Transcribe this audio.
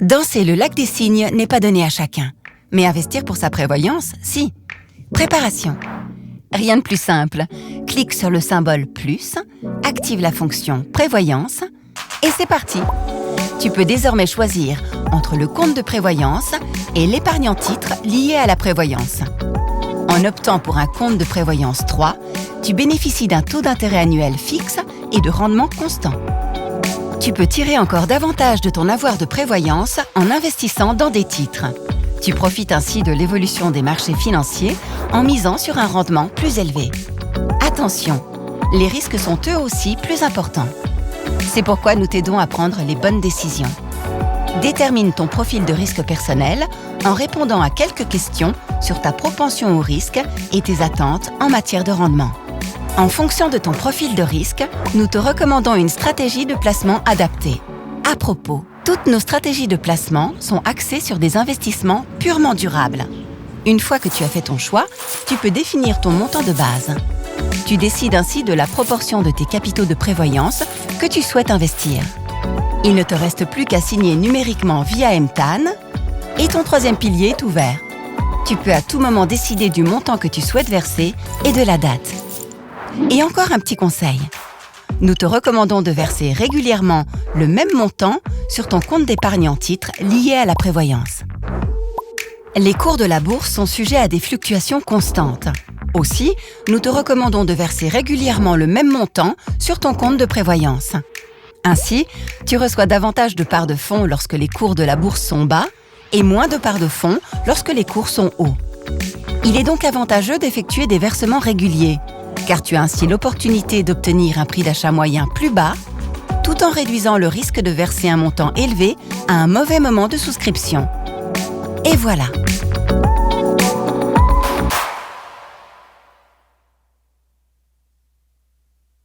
Danser le lac des cygnes n'est pas donné à chacun. Mais investir pour sa prévoyance, si. Préparation. Rien de plus simple. Clique sur le symbole plus, active la fonction prévoyance et c'est parti. Tu peux désormais choisir entre le compte de prévoyance et l'épargne en titre liée à la prévoyance. En optant pour un compte de prévoyance 3, tu bénéficies d'un taux d'intérêt annuel fixe et de rendement constant. Tu peux tirer encore davantage de ton avoir de prévoyance en investissant dans des titres. Tu profites ainsi de l'évolution des marchés financiers en misant sur un rendement plus élevé. Attention, les risques sont eux aussi plus importants. C'est pourquoi nous t'aidons à prendre les bonnes décisions. Détermine ton profil de risque personnel en répondant à quelques questions sur ta propension au risque et tes attentes en matière de rendement. En fonction de ton profil de risque, nous te recommandons une stratégie de placement adaptée. À propos, toutes nos stratégies de placement sont axées sur des investissements purement durables. Une fois que tu as fait ton choix, tu peux définir ton montant de base. Tu décides ainsi de la proportion de tes capitaux de prévoyance que tu souhaites investir. Il ne te reste plus qu'à signer numériquement via MTAN et ton troisième pilier est ouvert. Tu peux à tout moment décider du montant que tu souhaites verser et de la date. Et encore un petit conseil. Nous te recommandons de verser régulièrement le même montant sur ton compte d'épargne en titre lié à la prévoyance. Les cours de la bourse sont sujets à des fluctuations constantes. Aussi, nous te recommandons de verser régulièrement le même montant sur ton compte de prévoyance. Ainsi, tu reçois davantage de parts de fonds lorsque les cours de la bourse sont bas et moins de parts de fonds lorsque les cours sont hauts. Il est donc avantageux d'effectuer des versements réguliers, car tu as ainsi l'opportunité d'obtenir un prix d'achat moyen plus bas, tout en réduisant le risque de verser un montant élevé à un mauvais moment de souscription. Et voilà,